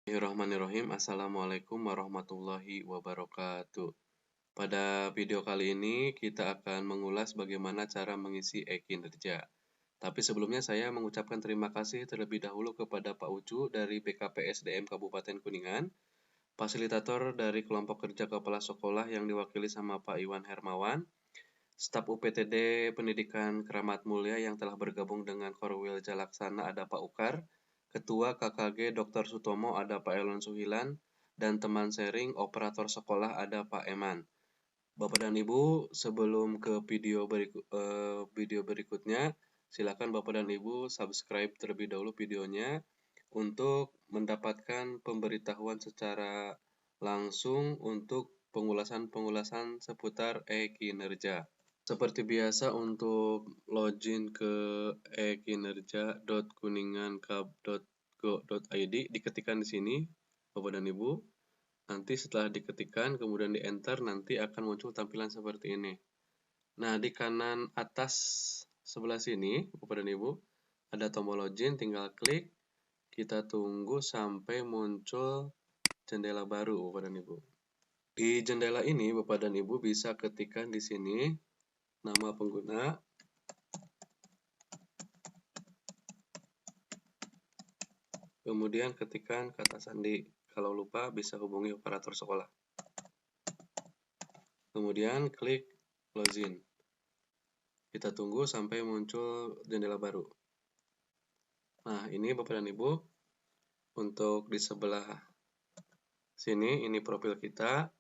Bismillahirrahmanirrahim. Assalamualaikum warahmatullahi wabarakatuh. Pada video kali ini kita akan mengulas bagaimana cara mengisi e-kinerja. Tapi sebelumnya saya mengucapkan terima kasih terlebih dahulu kepada Pak Ucu dari BKPSDM Kabupaten Kuningan, fasilitator dari kelompok kerja kepala sekolah yang diwakili sama Pak Iwan Hermawan, staf UPTD Pendidikan Keramat Mulia yang telah bergabung dengan Korwil Jalaksana ada Pak Ukar, Ketua KKG Dr. Sutomo ada Pak Elon Suhilan, dan teman sharing operator sekolah ada Pak Eman. Bapak dan Ibu, sebelum ke video berikutnya, silakan Bapak dan Ibu subscribe terlebih dahulu videonya untuk mendapatkan pemberitahuan secara langsung untuk pengulasan seputar e-kinerja. Seperti biasa untuk login ke e-kinerja.kuningankab.go.id diketikkan di sini Bapak dan Ibu. Nanti setelah diketikkan kemudian di enter nanti akan muncul tampilan seperti ini. Nah, di kanan atas sebelah sini Bapak dan Ibu ada tombol login, tinggal klik. Kita tunggu sampai muncul jendela baru Bapak dan Ibu. Di jendela ini Bapak dan Ibu bisa ketikkan di sini nama pengguna, kemudian ketikkan kata sandi. Kalau lupa bisa hubungi operator sekolah. Kemudian klik login. Kita tunggu sampai muncul jendela baru. Nah, ini Bapak dan Ibu, untuk di sebelah sini ini profil kita.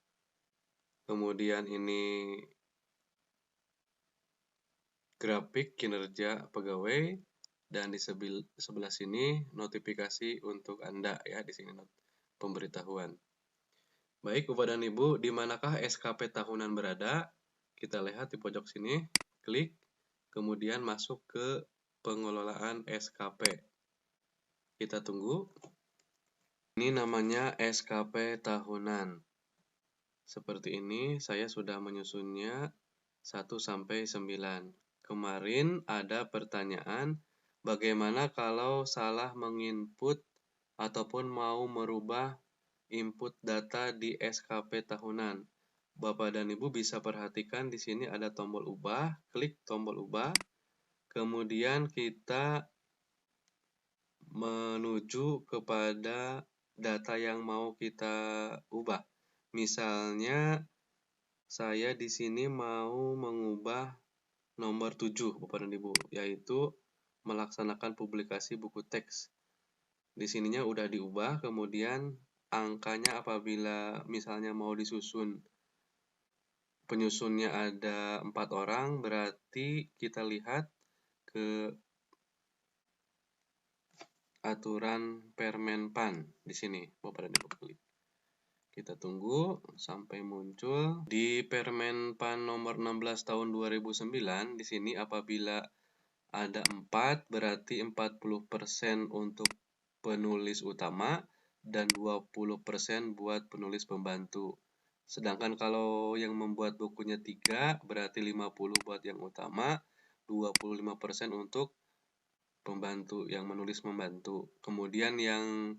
Kemudian ini grafik kinerja pegawai, dan di sebelah sini notifikasi untuk Anda ya, di sini pemberitahuan. Baik Bapak dan Ibu, di manakah SKP tahunan berada? Kita lihat di pojok sini, klik, kemudian masuk ke pengelolaan SKP. Kita tunggu. Ini namanya SKP tahunan. Seperti ini, saya sudah menyusunnya 1-9. Kemarin ada pertanyaan, bagaimana kalau salah menginput ataupun mau merubah input data di SKP tahunan? Bapak dan Ibu bisa perhatikan di sini ada tombol ubah, klik tombol ubah, kemudian kita menuju kepada data yang mau kita ubah. Misalnya saya di sini mau mengubah nomor 7 Bapak dan Ibu, yaitu melaksanakan publikasi buku teks. Di sininya udah diubah, kemudian angkanya apabila misalnya mau disusun, penyusunnya ada 4 orang, berarti kita lihat ke aturan Permenpan di sini Bapak dan Ibu klik. Kita tunggu sampai muncul di Permenpan nomor 16 tahun 2009. Di sini apabila ada 4 berarti 40% untuk penulis utama dan 20% buat penulis pembantu. Sedangkan kalau yang membuat bukunya 3 berarti 50 buat yang utama, 25% untuk pembantu yang menulis membantu. Kemudian yang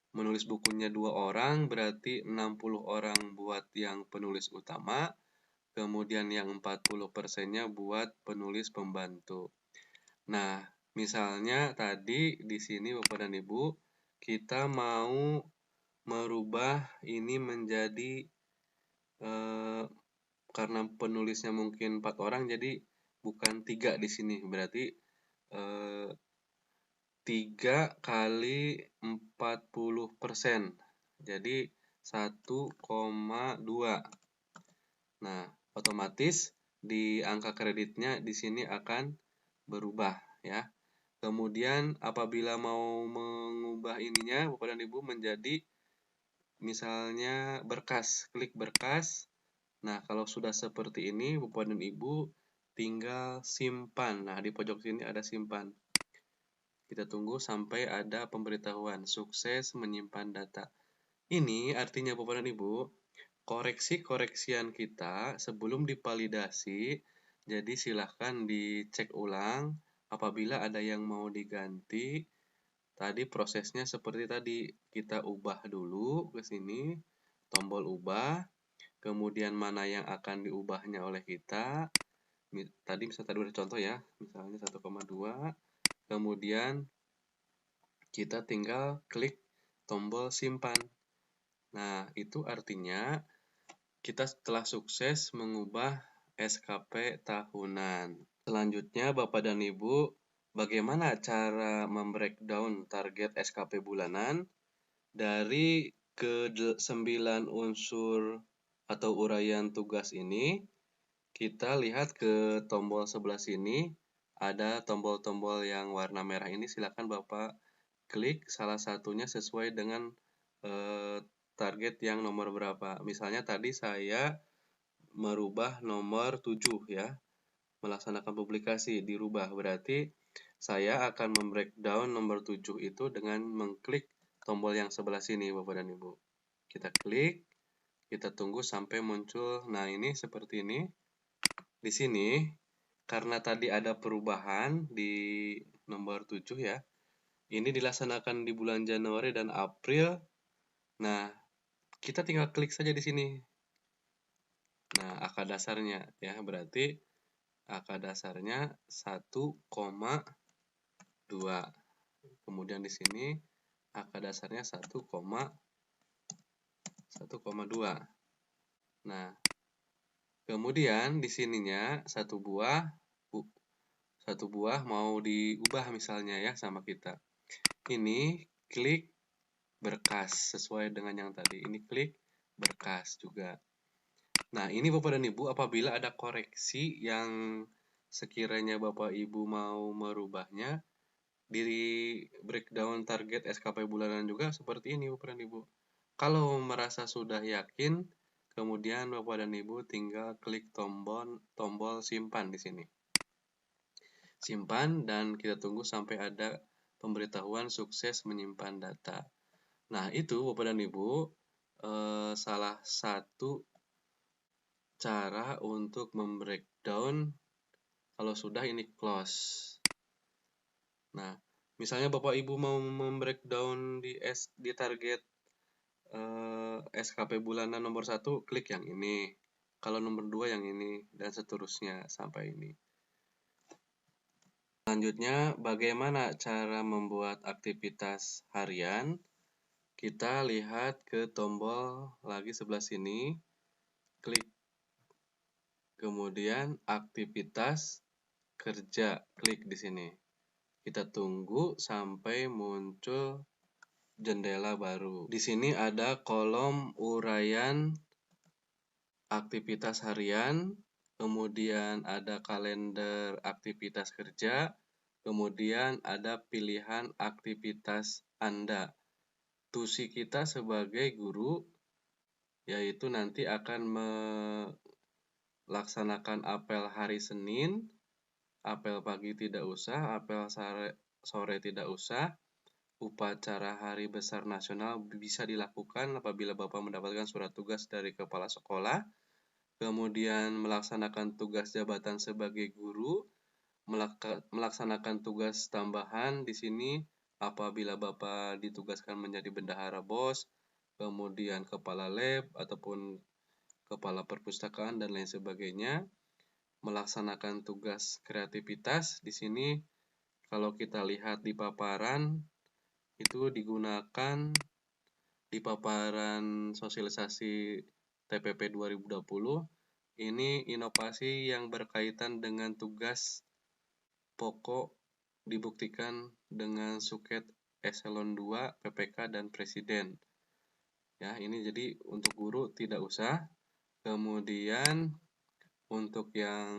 menulis bukunya 2 orang berarti 60 orang buat yang penulis utama, kemudian yang 40%-nya buat penulis pembantu. Nah, misalnya tadi di sini Bapak dan Ibu, kita mau merubah ini menjadi karena penulisnya mungkin 4 orang jadi bukan 3 di sini, berarti 3 kali 40%, jadi 1,2. Nah, otomatis di angka kreditnya di sini akan berubah ya. Kemudian apabila mau mengubah ininya Bapak dan Ibu menjadi misalnya berkas, klik berkas. Nah, kalau sudah seperti ini Bapak dan Ibu tinggal simpan. Nah, di pojok sini ada simpan. Kita tunggu sampai ada pemberitahuan sukses menyimpan data. Ini artinya Bapak dan Ibu, koreksi-koreksian kita sebelum divalidasi, jadi silahkan dicek ulang apabila ada yang mau diganti, Tadi prosesnya seperti tadi, kita ubah dulu ke sini, tombol ubah, kemudian mana yang akan diubahnya oleh kita. Tadi ada contoh ya, misalnya 1,2, kemudian kita tinggal klik tombol simpan. Nah, itu artinya kita telah sukses mengubah SKP tahunan. Selanjutnya, Bapak dan Ibu, bagaimana cara membreakdown target SKP bulanan dari ke-9 unsur atau uraian tugas ini? Kita lihat ke tombol sebelah sini, ada tombol-tombol yang warna merah ini, silakan Bapak klik salah satunya sesuai dengan target yang nomor berapa. Misalnya tadi saya merubah nomor 7 ya, melaksanakan publikasi, dirubah. Berarti saya akan membreakdown nomor 7 itu dengan mengklik tombol yang sebelah sini, Bapak dan Ibu. Kita klik, kita tunggu sampai muncul. Nah, ini seperti ini. Di sini, karena tadi ada perubahan di nomor 7 ya, ini dilaksanakan di bulan Januari dan April. Nah, kita tinggal klik saja di sini. Nah, angka dasarnya ya, berarti angka dasarnya 1,2. Kemudian di sini angka dasarnya 1,2. Nah, kemudian di sininya satu buah mau diubah misalnya ya sama kita. Ini klik berkas sesuai dengan yang tadi. Ini klik berkas juga. Nah, ini Bapak dan Ibu, apabila ada koreksi yang sekiranya Bapak Ibu mau merubahnya, di breakdown target SKP bulanan juga seperti ini Bapak dan Ibu. Kalau merasa sudah yakin, kemudian Bapak dan Ibu tinggal klik tombol simpan di sini. Simpan dan kita tunggu sampai ada pemberitahuan sukses menyimpan data. Nah, itu Bapak dan Ibu, salah satu cara untuk membreakdown kalau sudah ini close. Nah, misalnya Bapak Ibu mau membreakdown di target SKP bulanan nomor 1, klik yang ini. Kalau nomor 2 yang ini, dan seterusnya sampai ini. Selanjutnya, bagaimana cara membuat aktivitas harian? Kita lihat ke tombol lagi sebelah sini, klik. Kemudian aktivitas kerja, klik di sini. Kita tunggu sampai muncul jendela baru. Di sini ada kolom uraian aktivitas harian, kemudian ada kalender aktivitas kerja, kemudian ada pilihan aktivitas Anda. Tusi kita sebagai guru yaitu nanti akan melaksanakan apel hari Senin, apel pagi tidak usah, apel sore tidak usah. Upacara Hari Besar Nasional bisa dilakukan apabila Bapak mendapatkan surat tugas dari kepala sekolah, kemudian melaksanakan tugas jabatan sebagai guru, melaksanakan tugas tambahan di sini apabila Bapak ditugaskan menjadi bendahara BOS, kemudian kepala lab ataupun kepala perpustakaan dan lain sebagainya. Melaksanakan tugas kreativitas di sini kalau kita lihat di paparan itu digunakan di paparan sosialisasi TPP 2020. Ini inovasi yang berkaitan dengan tugas pokok dibuktikan dengan suket eselon 2, PPK dan presiden. Ya, ini jadi untuk guru tidak usah. Kemudian untuk yang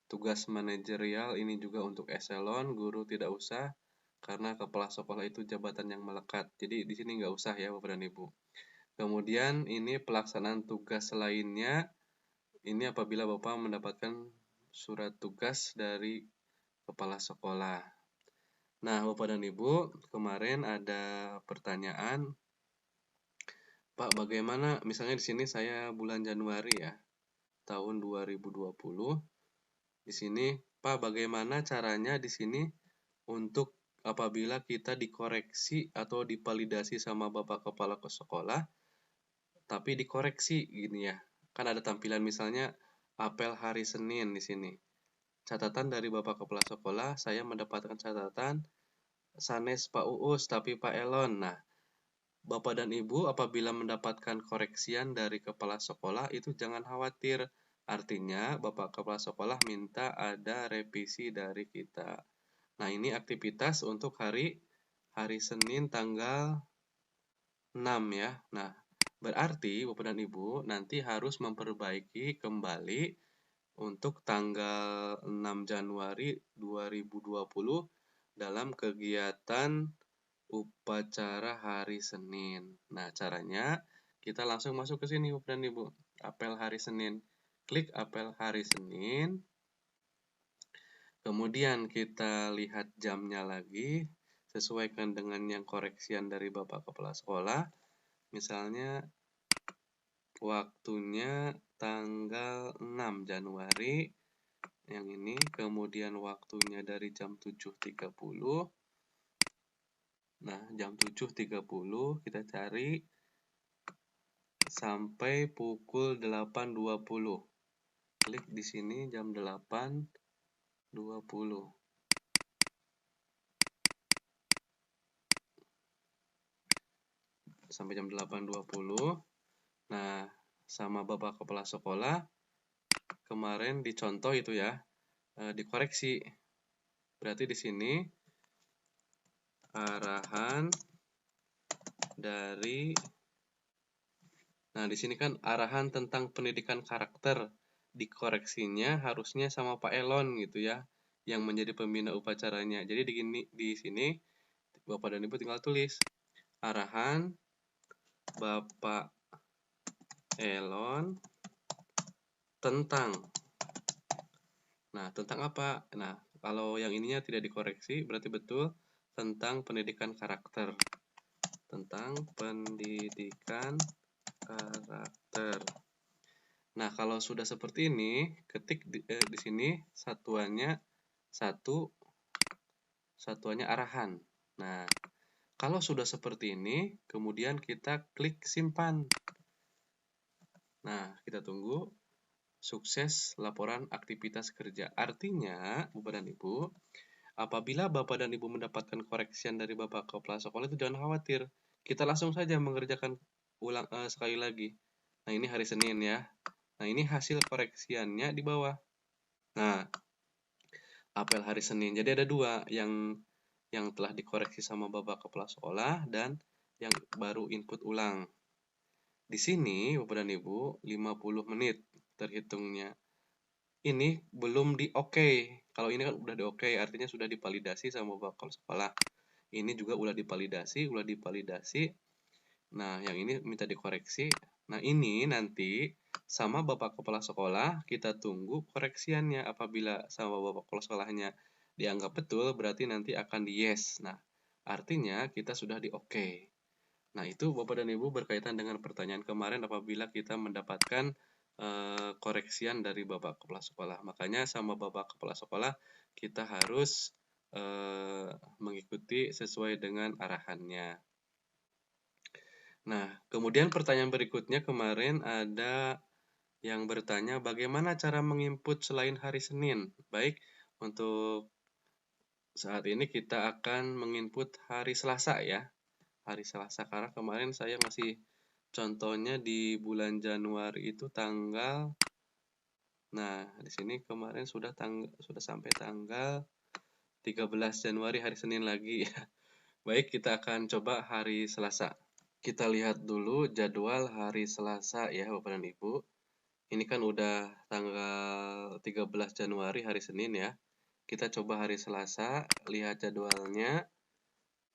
tugas manajerial ini juga untuk eselon, guru tidak usah karena kepala sekolah itu jabatan yang melekat. Jadi di sini nggak usah ya Bapak dan Ibu. Kemudian ini pelaksanaan tugas lainnya, ini apabila Bapak mendapatkan surat tugas dari kepala sekolah. Nah, Bapak dan Ibu, kemarin ada pertanyaan, Pak, bagaimana misalnya di sini saya bulan Januari ya, tahun 2020. Di sini, Pak, bagaimana caranya di sini untuk apabila kita dikoreksi atau divalidasi sama Bapak Kepala Sekolah, tapi dikoreksi gini ya. Kan ada tampilan misalnya apel hari Senin di sini. Catatan dari Bapak Kepala Sekolah, saya mendapatkan catatan sanes Pak Uus tapi Pak Elon. Nah, Bapak dan Ibu apabila mendapatkan koreksian dari kepala sekolah itu jangan khawatir. Artinya Bapak Kepala Sekolah minta ada revisi dari kita. Nah, ini aktivitas untuk hari Senin tanggal 6 ya. Nah, berarti Bapak dan Ibu nanti harus memperbaiki kembali untuk tanggal 6 Januari 2020 dalam kegiatan upacara hari Senin. Nah, caranya kita langsung masuk ke sini Bapak dan Ibu. Apel hari Senin. Klik apel hari Senin. Kemudian kita lihat jamnya lagi. Sesuaikan dengan yang koreksian dari Bapak Kepala Sekolah. Misalnya waktunya tanggal 6 Januari. Yang ini. Kemudian waktunya dari jam 7.30. Nah, jam 7.30 kita cari sampai pukul 8.20. Klik di sini jam 8.20. Sampai jam 8.20. Nah, sama Bapak Kepala Sekolah kemarin dicontoh itu ya, dikoreksi. Berarti di sini arahan dari Nah, di sini kan arahan tentang pendidikan karakter. Dikoreksinya harusnya sama Pak Elon gitu ya, yang menjadi pembina upacaranya. Jadi di sini Bapak dan Ibu tinggal tulis arahan Bapak Elon tentang. Nah, tentang apa? Nah, kalau yang ininya tidak dikoreksi berarti betul tentang pendidikan karakter. Tentang pendidikan karakter. Nah, kalau sudah seperti ini, ketik di sini satuannya satuannya arahan. Nah, kalau sudah seperti ini, kemudian kita klik simpan. Nah, kita tunggu sukses laporan aktivitas kerja. Artinya, Bapak dan Ibu, apabila Bapak dan Ibu mendapatkan koreksian dari Bapak Kepala Sekolah itu jangan khawatir. Kita langsung saja mengerjakan ulang sekali lagi. Nah, ini hari Senin ya. Nah, ini hasil koreksiannya di bawah. Nah, apel hari Senin. Jadi ada dua, yang telah dikoreksi sama Bapak Kepala Sekolah dan yang baru input ulang. Di sini, Bapak dan Ibu, 50 menit terhitungnya. Ini belum di oke. Kalau ini kan udah di oke, artinya sudah divalidasi sama Bapak Kepala Sekolah. Ini juga udah divalidasi. Nah, yang ini minta dikoreksi. Nah, ini nanti sama Bapak Kepala Sekolah kita tunggu koreksiannya. Apabila sama Bapak Kepala Sekolahnya dianggap betul, berarti nanti akan di yes. Nah, artinya kita sudah di oke. Nah, itu Bapak dan Ibu berkaitan dengan pertanyaan kemarin apabila kita mendapatkan koreksian dari Bapak Kepala Sekolah. Makanya sama Bapak Kepala Sekolah kita harus mengikuti sesuai dengan arahannya. Nah, kemudian pertanyaan berikutnya kemarin ada yang bertanya bagaimana cara menginput selain hari Senin. Baik, untuk saat ini kita akan menginput hari Selasa ya. Hari Selasa karena kemarin saya masih contohnya di bulan Januari itu tanggal. Nah, di sini kemarin sudah sampai tanggal 13 Januari hari Senin lagi ya. Baik, kita akan coba hari Selasa. Kita lihat dulu jadwal hari Selasa ya Bapak dan Ibu. Ini kan udah tanggal 13 Januari hari Senin ya. Kita coba hari Selasa, lihat jadwalnya.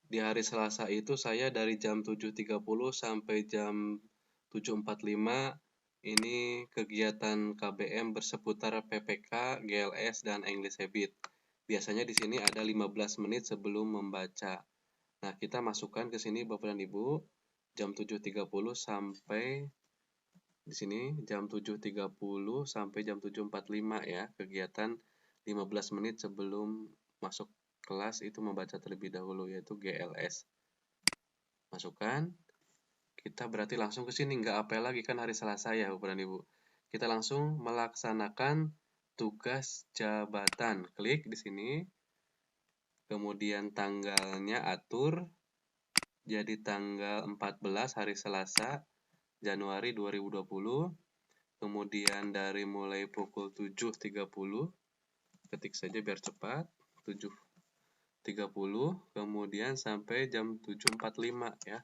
Di hari Selasa itu saya dari jam 7.30 sampai jam 7.45 ini kegiatan KBM berseputar PPK, GLS, dan English Habit. Biasanya di sini ada 15 menit sebelum membaca. Nah, kita masukkan ke sini Bapak dan Ibu jam 7.30 sampai di sini jam 7.30 sampai jam 7.45 ya, kegiatan 15 menit sebelum masuk kelas itu membaca terlebih dahulu, yaitu GLS. Masukkan. Kita berarti langsung ke sini, nggak apel lagi kan hari Selasa ya, Bapak dan Ibu. Kita langsung melaksanakan tugas jabatan. Klik di sini. Kemudian tanggalnya atur jadi tanggal 14 hari Selasa Januari 2020. Kemudian dari mulai pukul 7.30, ketik saja biar cepat, 7.30, kemudian sampai jam 7.45 ya.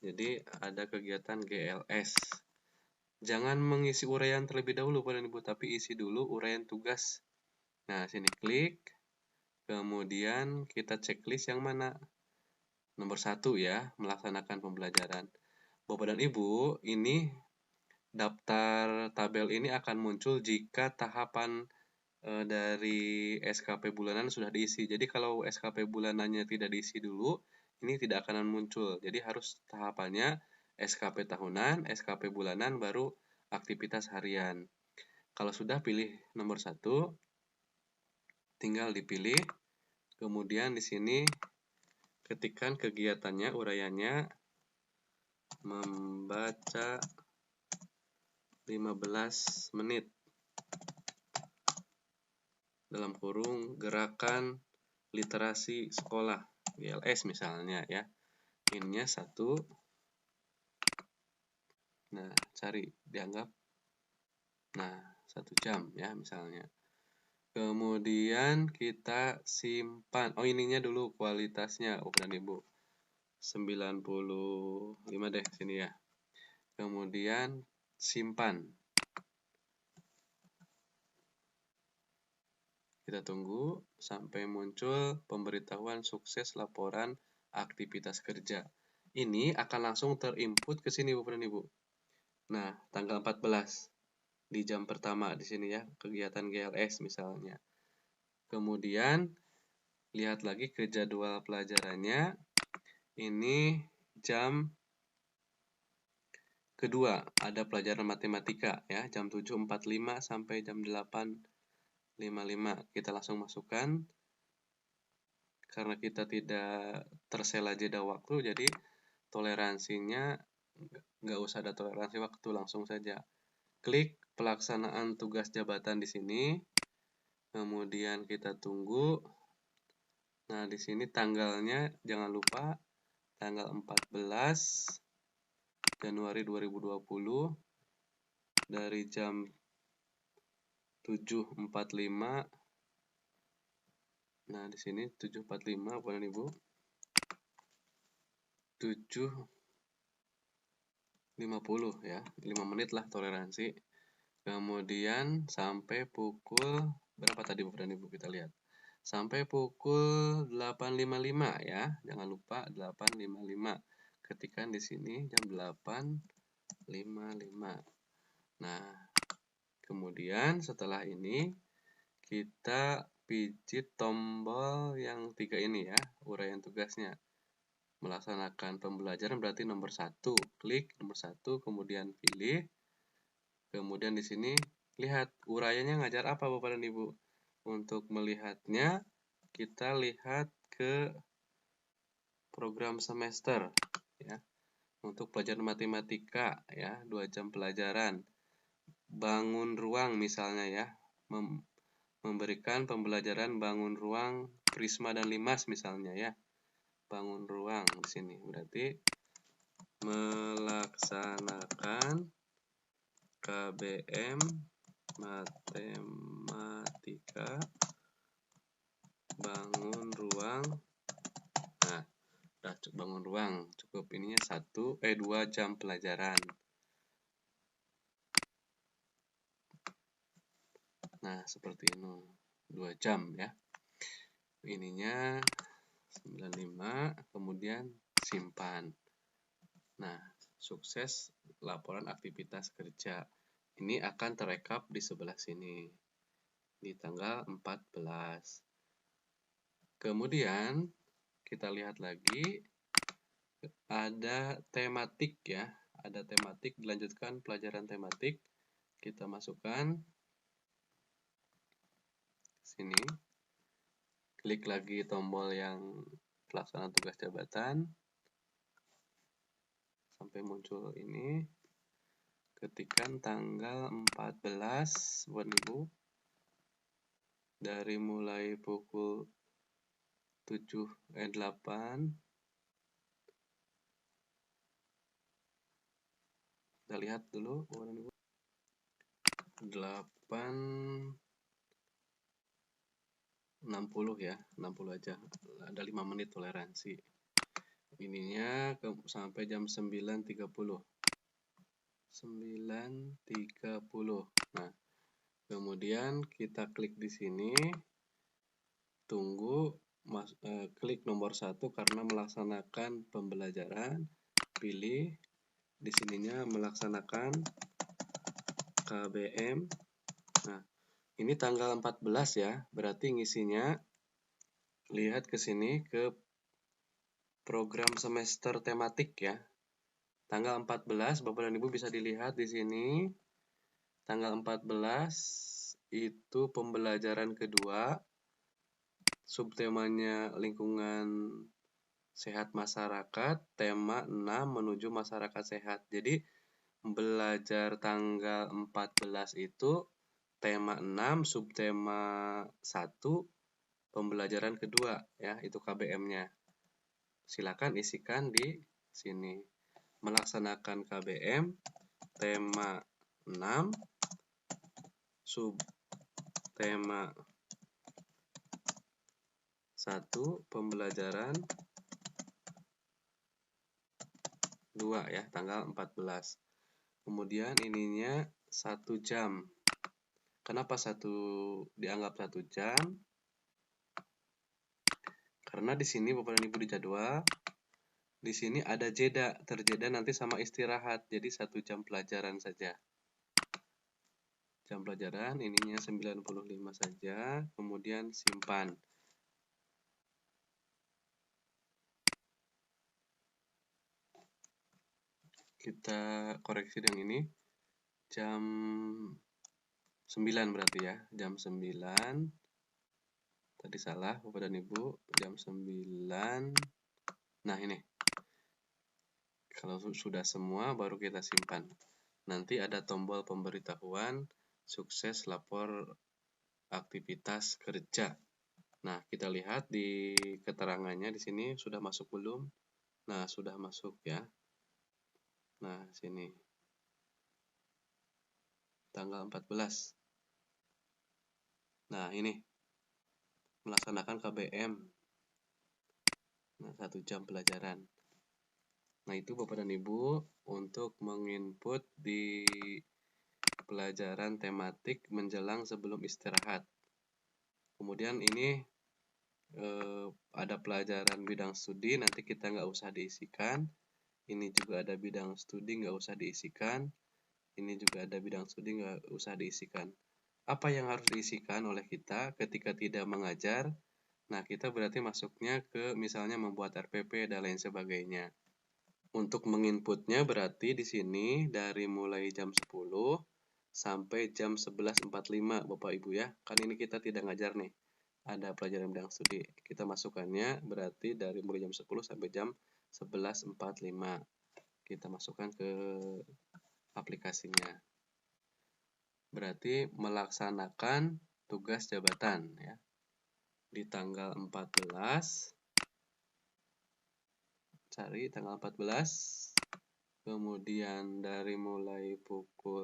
Jadi ada kegiatan GLS. Jangan mengisi uraian terlebih dahulu Bapak dan Ibu, tapi isi dulu uraian tugas. Nah, sini klik. Kemudian kita checklist yang mana? Nomor 1 ya, melaksanakan pembelajaran. Bapak dan Ibu, ini daftar tabel ini akan muncul jika tahapan dari SKP bulanan sudah diisi. Jadi kalau SKP bulanannya tidak diisi dulu, ini tidak akan muncul. Jadi harus tahapannya SKP tahunan, SKP bulanan, baru aktivitas harian. Kalau sudah pilih nomor 1, tinggal dipilih. Kemudian di sini ketikkan kegiatannya, uraiannya, membaca 15 menit dalam kurung gerakan literasi sekolah GLS misalnya ya. Ininya 1. Nah, cari dianggap 1 jam ya misalnya. Kemudian kita simpan. Oh, ininya dulu kualitasnya, Bapak dan Ibu. 95 deh sini ya. Kemudian simpan. Kita tunggu sampai muncul pemberitahuan sukses laporan aktivitas kerja. Ini akan langsung terinput ke sini Bapak dan Ibu. Nah, tanggal 14 di jam pertama di sini ya, kegiatan GLS misalnya. Kemudian lihat lagi ke jadwal pelajarannya. Ini jam kedua ada pelajaran matematika ya, jam 7.45 sampai jam 8.55. Kita langsung masukkan. Karena kita tidak tersela jeda waktu, jadi toleransinya nggak usah ada toleransi waktu, langsung saja. Klik pelaksanaan tugas jabatan di sini. Kemudian kita tunggu. Nah, di sini tanggalnya jangan lupa tanggal 14 Januari 2020 dari jam 7.45. Nah, di sini 7.45 Bapak dan Ibu. 7.50 ya, 5 menit lah toleransi. Kemudian sampai pukul berapa tadi Bapak dan Ibu, kita lihat. Sampai pukul 8.55 ya. Jangan lupa 8.55. Ketikkan di sini jam 8.55. Nah, kemudian setelah ini kita pijit tombol yang 3 ini ya, uraian tugasnya. Melaksanakan pembelajaran berarti nomor 1. Klik nomor 1, kemudian pilih. Kemudian di sini lihat uraiannya ngajar apa Bapak dan Ibu. Untuk melihatnya kita lihat ke program semester ya. Untuk pelajaran matematika ya, 2 jam pelajaran. Bangun ruang misalnya ya. Memberikan pembelajaran bangun ruang Prisma dan Limas misalnya ya. Bangun ruang di sini berarti melaksanakan KBM matematika bangun ruang. Nah, udah bangun ruang, cukup ininya 2 jam pelajaran. Nah, seperti ini 2 jam ya. Ininya 95, kemudian simpan. Nah, sukses laporan aktivitas kerja. Ini akan terekap di sebelah sini di tanggal 14. Kemudian kita lihat lagi ada tematik ya, ada tematik, dilanjutkan pelajaran tematik. Kita masukkan sini. klik lagi tombol yang pelaksanaan tugas jabatan sampai muncul ini, ketikkan tanggal 14 buat Ibu dari mulai pukul 8 kita lihat dulu 8.60 ya, 60 aja, ada 5 menit toleransi ininya sampai jam 9.30. Nah, kemudian kita klik di sini, tunggu, klik nomor 1 karena melaksanakan pembelajaran, pilih di sininya melaksanakan KBM. Nah, ini tanggal 14 ya, berarti ngisinya lihat ke sini ke program semester tematik ya. Tanggal 14 Bapak dan Ibu bisa dilihat di sini. Tanggal 14 itu pembelajaran kedua. Subtemanya lingkungan sehat masyarakat, tema 6 menuju masyarakat sehat. Jadi belajar tanggal 14 itu tema 6, subtema 1, pembelajaran kedua ya, itu KBM-nya. Silakan isikan di sini. Melaksanakan KBM tema 6, subtema 1, pembelajaran 2 ya, tanggal 14. Kemudian ininya 1 jam. Kenapa dianggap 1 jam? Karena di sini Bapak dan Ibu di jadwal, di sini ada jeda, terjeda nanti sama istirahat. Jadi 1 jam pelajaran saja. Jam pelajaran ininya 95 saja, kemudian simpan. Kita koreksi yang ini. Jam 9 berarti ya, jam 9. Tadi salah Bapak dan Ibu, jam 9. Nah, ini. Kalau sudah semua baru kita simpan. Nanti ada tombol pemberitahuan sukses lapor aktivitas kerja. Nah, kita lihat di keterangannya di sini sudah masuk belum? Nah, sudah masuk ya. Nah, sini. Tanggal 14. Nah, ini. Melaksanakan KBM. Nah, 1 jam pelajaran. Nah, itu Bapak dan Ibu untuk menginput di pelajaran tematik menjelang sebelum istirahat. Kemudian ini ada pelajaran bidang studi, nanti kita nggak usah diisikan. Ini juga ada bidang studi, nggak usah diisikan. Ini juga ada bidang studi, nggak usah diisikan. Apa yang harus diisikan oleh kita ketika tidak mengajar? Nah, kita berarti masuknya ke misalnya membuat RPP dan lain sebagainya. Untuk menginputnya berarti di sini dari mulai jam 10 sampai jam 11.45 Bapak Ibu ya. Kan ini kita tidak ngajar nih. Ada pelajaran bidang studi. Kita masukkannya berarti dari mulai jam 10 sampai jam 11.45. Kita masukkan ke aplikasinya. Berarti melaksanakan tugas jabatan ya. Di tanggal 14, cari tanggal 14, kemudian dari mulai pukul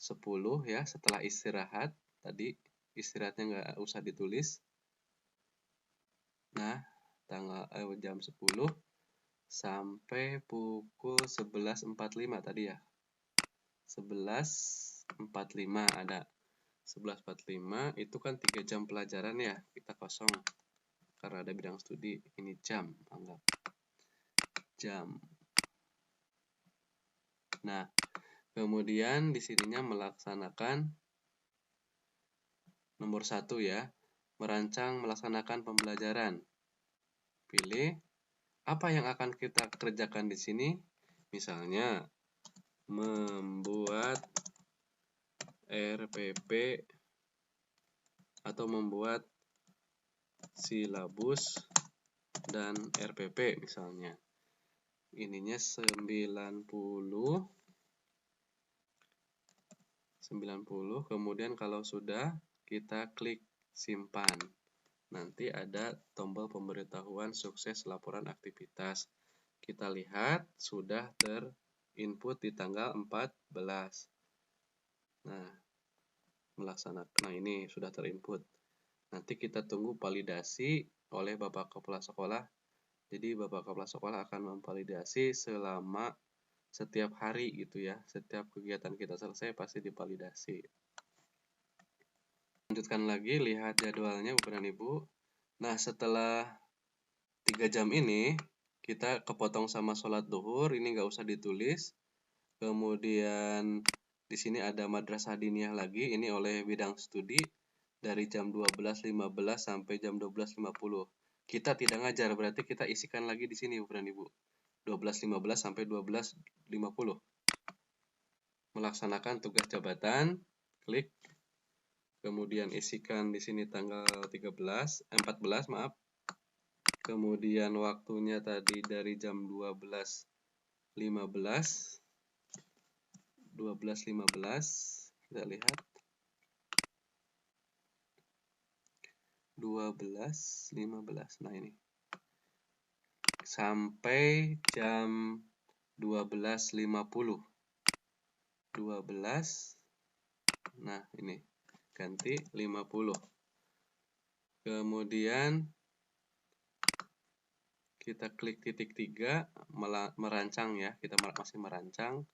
10 ya, setelah istirahat, tadi istirahatnya nggak usah ditulis. Nah, jam 10 sampai pukul 11.45 tadi ya. 11.45 ada. 11.45 itu kan 3 jam pelajaran ya, kita kosong. Karena ada bidang studi, ini jam, anggap. Jam. Nah, kemudian di sininya melaksanakan nomor 1 ya, merancang melaksanakan pembelajaran. Pilih apa yang akan kita kerjakan di sini. Misalnya membuat RPP atau membuat silabus dan RPP misalnya. Ininya 90, kemudian kalau sudah kita klik simpan. Nanti ada tombol pemberitahuan sukses laporan aktivitas. Kita lihat sudah terinput di tanggal 14. Nah, ini sudah terinput. Nanti kita tunggu validasi oleh Bapak Kepala Sekolah. Jadi Bapak Kepala Sekolah akan memvalidasi selama setiap hari gitu ya. Setiap kegiatan kita selesai pasti divalidasi. Lanjutkan lagi, lihat jadwalnya Bapak dan Ibu. Nah, setelah 3 jam ini, kita kepotong sama sholat duhur, ini nggak usah ditulis. Kemudian di sini ada madrasah diniyah lagi, ini oleh bidang studi dari jam 12.15 sampai jam 12.50. Kita tidak ngajar, berarti kita isikan lagi di sini Bapak dan Ibu. 12.15 sampai 12.50. Melaksanakan tugas jabatan, klik. Kemudian isikan di sini tanggal 14, maaf. Kemudian waktunya tadi dari jam 12.15. Kita lihat. 12.15. Nah, ini. Sampai jam 12.50. 12. Nah, ini. Ganti 50. Kemudian kita klik titik 3, merancang ya. Kita masih merancang,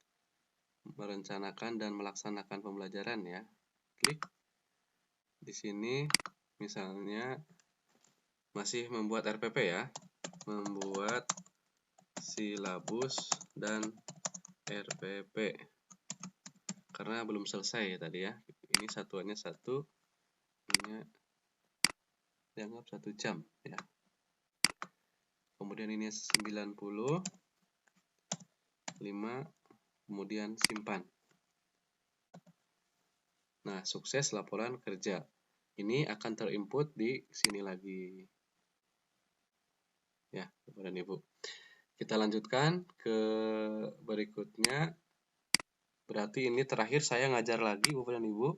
merencanakan dan melaksanakan pembelajaran ya. Klik. Di sini misalnya masih membuat RPP ya. Membuat silabus dan RPP. Karena belum selesai tadi ya. Ini satuannya 1. Ini dianggap 1 jam ya. Kemudian ini 90, 5, kemudian simpan. Nah, sukses laporan kerja. Ini akan terinput di sini lagi. Ya, Bapak dan Ibu. Kita lanjutkan ke berikutnya. Berarti ini terakhir saya ngajar lagi Bapak dan Ibu.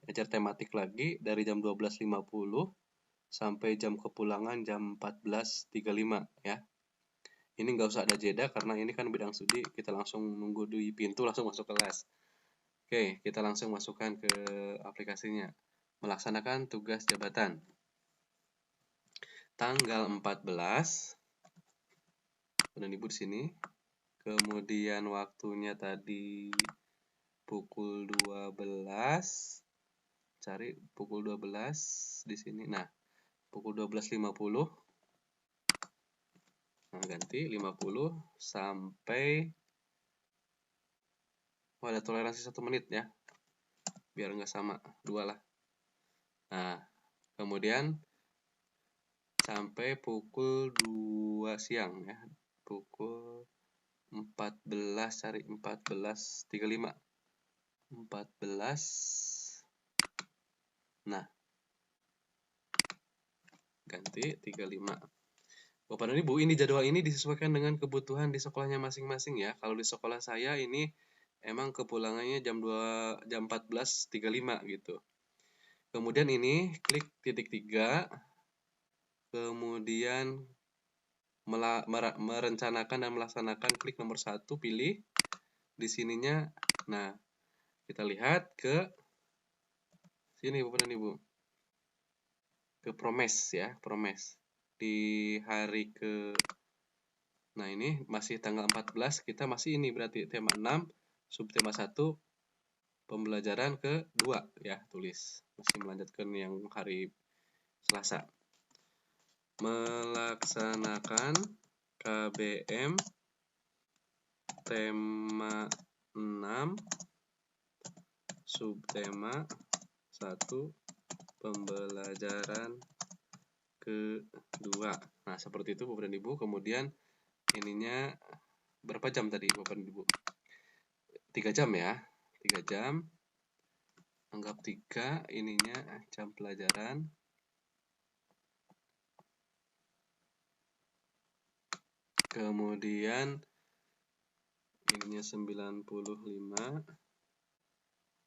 Ngajar tematik lagi dari jam 12.50 sampai jam kepulangan jam 14.35 ya. Ini nggak usah ada jeda karena ini kan bidang studi, kita langsung nunggu di pintu langsung masuk kelas. Oke, kita langsung masukkan ke aplikasinya. Melaksanakan tugas jabatan. Tanggal 14, dan Ibu di sini. Kemudian waktunya tadi pukul 12. Cari pukul 12 di sini. Nah, pukul 12.50. Nah, ganti 50 sampai ada toleransi 1 menit ya. Biar nggak sama, 2 lah. Nah, kemudian sampai pukul 2 siang ya. Pukul 14, cari 14.35. 14. Nah, ganti 35. Bapak dan Ibu, ini jadwal ini disesuaikan dengan kebutuhan di sekolahnya masing-masing ya. Kalau di sekolah saya ini emang kepulangannya jam 14.35 gitu. Kemudian ini klik titik 3. Kemudian merencanakan dan melaksanakan, klik nomor 1, pilih di sininya. Nah, kita lihat ke sini Bapak dan Ibu. Ke promes ya, promes. Di hari nah ini masih tanggal 14, kita masih ini berarti tema 6, subtema 1, pembelajaran ke-2 ya, tulis. Masih melanjutkan yang hari Selasa. Melaksanakan KBM tema 6, subtema 1, pembelajaran ke-2. Nah, seperti itu Bapak dan Ibu. Kemudian ininya berapa jam tadi Bapak dan Ibu? 3 jam ya. 3 jam. Anggap 3, ininya jam pelajaran. kemudian ininya 95,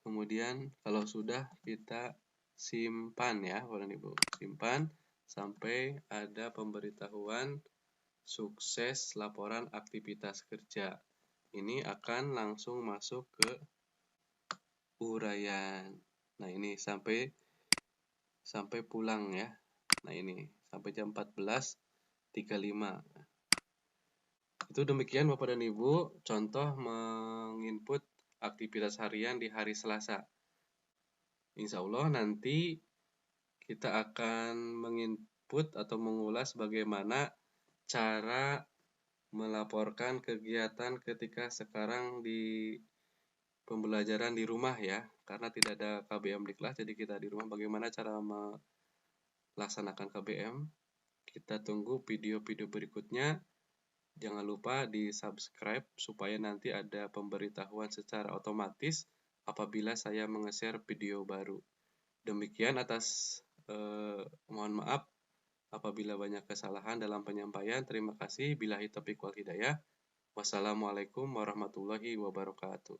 kemudian kalau sudah kita simpan ya Bapak dan Ibu, simpan sampai ada pemberitahuan sukses laporan aktivitas kerja. Ini akan langsung masuk ke uraian. Nah, ini sampai pulang ya. Nah, ini sampai jam 14.35. Itu demikian Bapak dan Ibu, contoh menginput aktivitas harian di hari Selasa. Insya Allah nanti kita akan menginput atau mengulas bagaimana cara melaporkan kegiatan ketika sekarang di pembelajaran di rumah ya, karena tidak ada KBM di kelas, jadi kita di rumah bagaimana cara melaksanakan KBM. Kita tunggu video-video berikutnya. Jangan lupa di subscribe supaya nanti ada pemberitahuan secara otomatis apabila saya nge-share video baru. Demikian mohon maaf apabila banyak kesalahan dalam penyampaian. Terima kasih. Billahi taufiq wal hidayah. Wassalamualaikum warahmatullahi wabarakatuh.